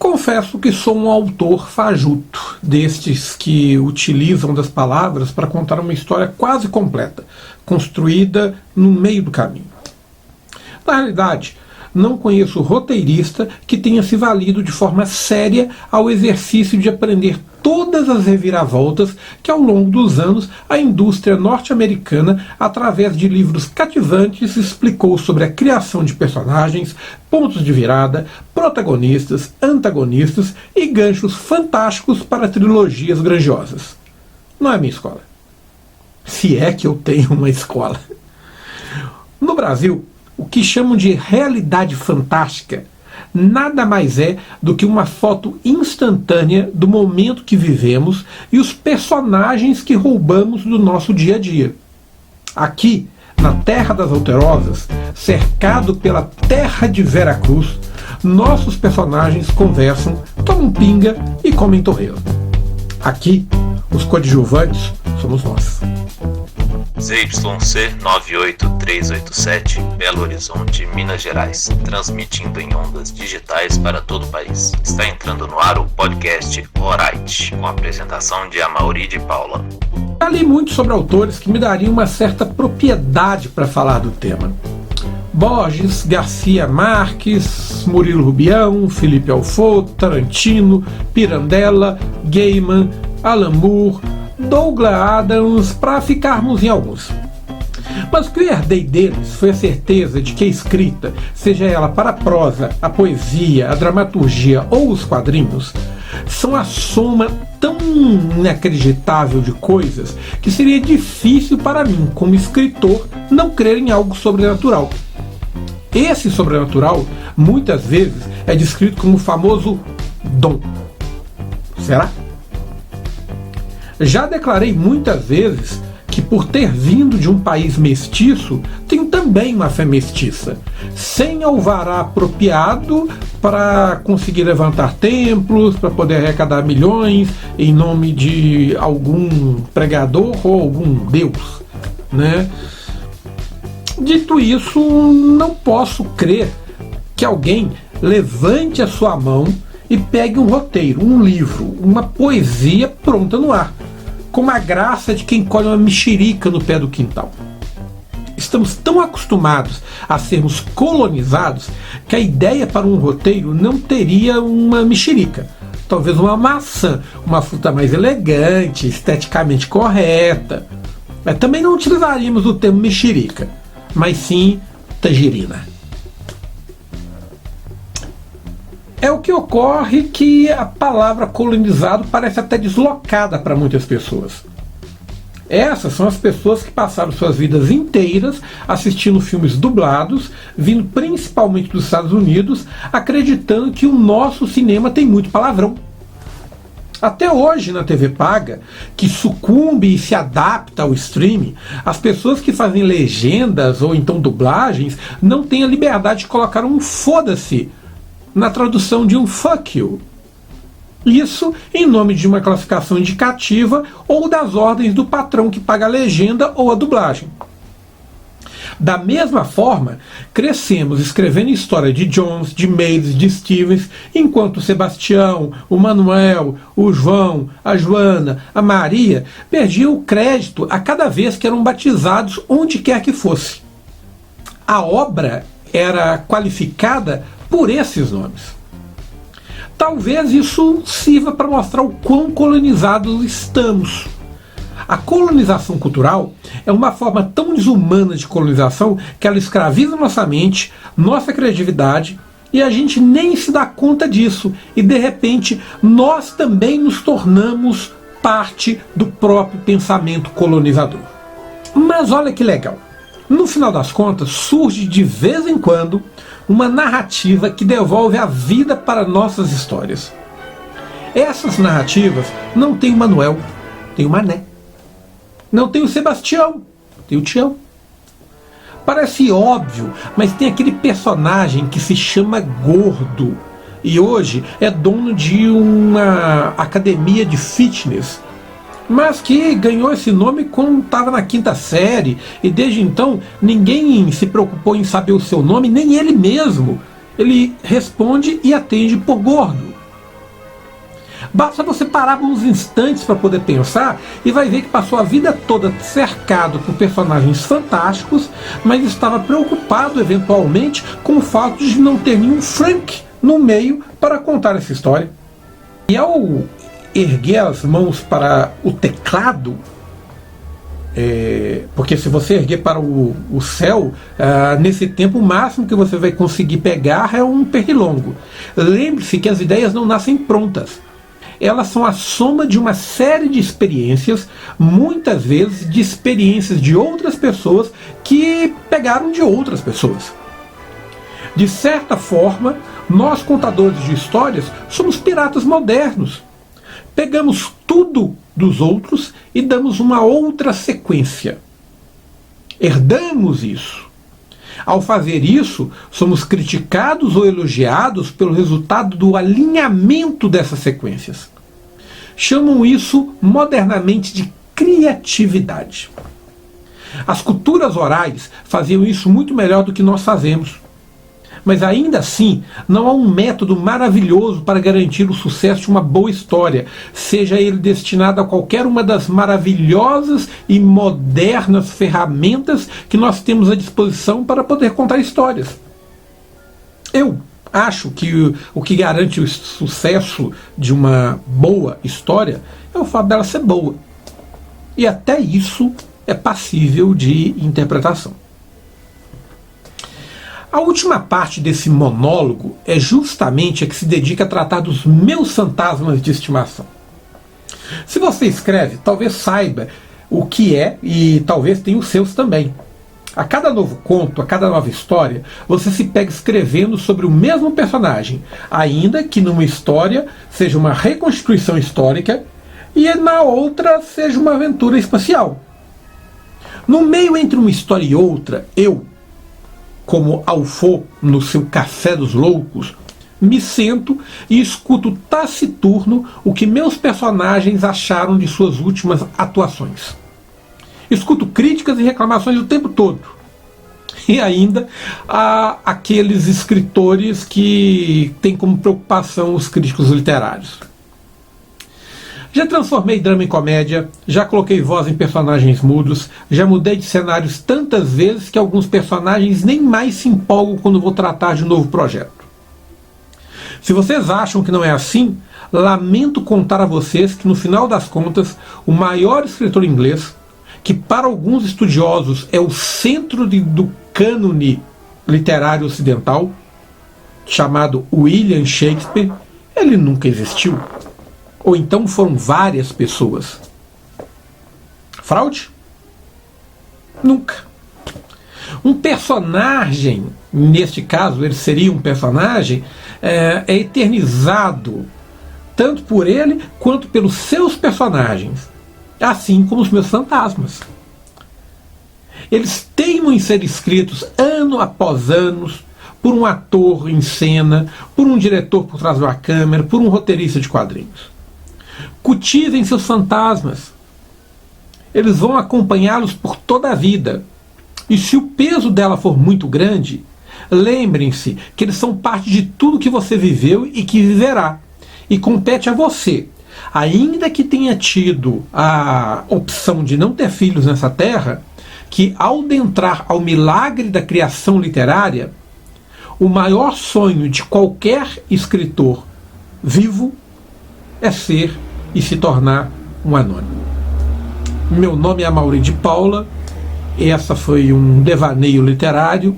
Confesso que sou um autor fajuto, destes que utilizam das palavras para contar uma história quase completa, construída no meio do caminho. Na realidade, não conheço roteirista que tenha se valido de forma séria ao exercício de aprender todas as reviravoltas que ao longo dos anos a indústria norte-americana, através de livros cativantes, explicou sobre a criação de personagens, pontos de virada, protagonistas, antagonistas e ganchos fantásticos para trilogias grandiosas. Não é minha escola. Se é que eu tenho uma escola. No Brasil, o que chamam de realidade fantástica nada mais é do que uma foto instantânea do momento que vivemos e os personagens que roubamos do nosso dia a dia. Aqui, na Terra das Alterosas, cercado pela terra de Veracruz, nossos personagens conversam, tomam pinga e comem torresmo. Aqui, os coadjuvantes somos nós. ZYC 98387, Belo Horizonte, Minas Gerais, transmitindo em ondas digitais para todo o país. Está entrando no ar o podcast Orite, com a apresentação de Amaury de Paula. Já li muito sobre autores que me dariam uma certa propriedade para falar do tema. Borges, Garcia Marques, Murilo Rubião, Felipe Alfort, Tarantino, Pirandello, Gaiman, Alan Moore, Douglas Adams, para ficarmos em alguns. Mas o que eu herdei deles foi a certeza de que a escrita, seja ela para a prosa, a poesia, a dramaturgia ou os quadrinhos, são a soma tão inacreditável de coisas que seria difícil para mim, como escritor, não crer em algo sobrenatural. Esse sobrenatural, muitas vezes, é descrito como o famoso dom. Será? Já declarei muitas vezes que, por ter vindo de um país mestiço, tenho também uma fé mestiça, sem alvará apropriado para conseguir levantar templos, para poder arrecadar milhões em nome de algum pregador ou algum deus, né? Dito isso, não posso crer que alguém levante a sua mão e pegue um roteiro, um livro, uma poesia pronta no ar, com a graça de quem colhe uma mexerica no pé do quintal. Estamos tão acostumados a sermos colonizados que a ideia para um roteiro não teria uma mexerica. Talvez uma maçã, uma fruta mais elegante, esteticamente correta. Também não utilizaríamos o termo mexerica, mas sim tangerina. É o que ocorre que a palavra colonizado parece até deslocada para muitas pessoas. Essas são as pessoas que passaram suas vidas inteiras assistindo filmes dublados, vindo principalmente dos Estados Unidos, acreditando que o nosso cinema tem muito palavrão. Até hoje, na TV paga, que sucumbe e se adapta ao streaming, as pessoas que fazem legendas ou então dublagens não têm a liberdade de colocar um foda-se na tradução de um fuck you. Isso em nome de uma classificação indicativa ou das ordens do patrão que paga a legenda ou a dublagem. Da mesma forma, crescemos escrevendo história de Jones, de Mays, de Stevens, enquanto o Sebastião, o Manuel, o João, a Joana, a Maria perdiam o crédito a cada vez que eram batizados onde quer que fosse. A obra era qualificada por esses nomes. Talvez isso sirva para mostrar o quão colonizados estamos. A colonização cultural é uma forma tão desumana de colonização que ela escraviza nossa mente, nossa criatividade, e a gente nem se dá conta disso, e de repente nós também nos tornamos parte do próprio pensamento colonizador. Mas olha que legal, no final das contas surge de vez em quando uma narrativa que devolve a vida para nossas histórias. Essas narrativas não tem o Manuel, tem o Mané. Não tem o Sebastião, tem o Tião. Parece óbvio, mas tem aquele personagem que se chama Gordo e hoje é dono de uma academia de fitness, mas que ganhou esse nome quando estava na 5ª série, e desde então ninguém se preocupou em saber o seu nome, nem ele mesmo. Ele responde e atende por Gordo. Basta você parar uns instantes para poder pensar e vai ver que passou a vida toda cercado por personagens fantásticos, mas estava preocupado eventualmente com o fato de não ter nenhum Frank no meio para contar essa história. E ao erguer as mãos para o teclado, porque se você erguer para o céu, nesse tempo o máximo que você vai conseguir pegar é um pernilongo. Lembre-se que as ideias não nascem prontas. Elas são a soma de uma série de experiências, muitas vezes de experiências de outras pessoas que pegaram de outras pessoas. De certa forma, nós contadores de histórias somos piratas modernos. Pegamos tudo dos outros e damos uma outra sequência. Herdamos isso. Ao fazer isso, somos criticados ou elogiados pelo resultado do alinhamento dessas sequências. Chamam isso modernamente de criatividade. As culturas orais faziam isso muito melhor do que nós fazemos. Mas ainda assim, não há um método maravilhoso para garantir o sucesso de uma boa história, seja ele destinado a qualquer uma das maravilhosas e modernas ferramentas que nós temos à disposição para poder contar histórias. Eu acho que o que garante o sucesso de uma boa história é o fato dela ser boa. E até isso é passível de interpretação. A última parte desse monólogo é justamente a que se dedica a tratar dos meus fantasmas de estimação. Se você escreve, talvez saiba o que é e talvez tenha os seus também. A cada novo conto, a cada nova história, você se pega escrevendo sobre o mesmo personagem, ainda que numa história seja uma reconstituição histórica e na outra seja uma aventura espacial. No meio entre uma história e outra, eu, como Alfô no seu Café dos Loucos, me sento e escuto taciturno o que meus personagens acharam de suas últimas atuações. Escuto críticas e reclamações o tempo todo. E ainda há aqueles escritores que têm como preocupação os críticos literários. Já transformei drama em comédia, já coloquei voz em personagens mudos, já mudei de cenários tantas vezes que alguns personagens nem mais se empolgam quando vou tratar de um novo projeto. Se vocês acham que não é assim, lamento contar a vocês que no final das contas, o maior escritor inglês, que para alguns estudiosos é o centro do cânone literário ocidental, chamado William Shakespeare, ele nunca existiu. Ou então foram várias pessoas. Fraude? Nunca. Um personagem, neste caso ele seria um personagem, é eternizado tanto por ele quanto pelos seus personagens, assim como os meus fantasmas. Eles teimam em ser escritos ano após ano por um ator em cena, por um diretor por trás da câmera, por um roteirista de quadrinhos. Cultivem seus fantasmas. Eles vão acompanhá-los por toda a vida. E se o peso dela for muito grande, lembrem-se que eles são parte de tudo que você viveu e que viverá. E compete a você, ainda que tenha tido a opção de não ter filhos nessa terra, que ao adentrar ao milagre da criação literária, o maior sonho de qualquer escritor vivo é ser e se tornar um anônimo. Meu nome é Amaury de Paula, essa foi um devaneio literário.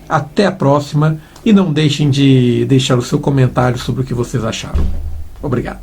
Até a próxima e não deixem de deixar o seu comentário sobre o que vocês acharam. Obrigado.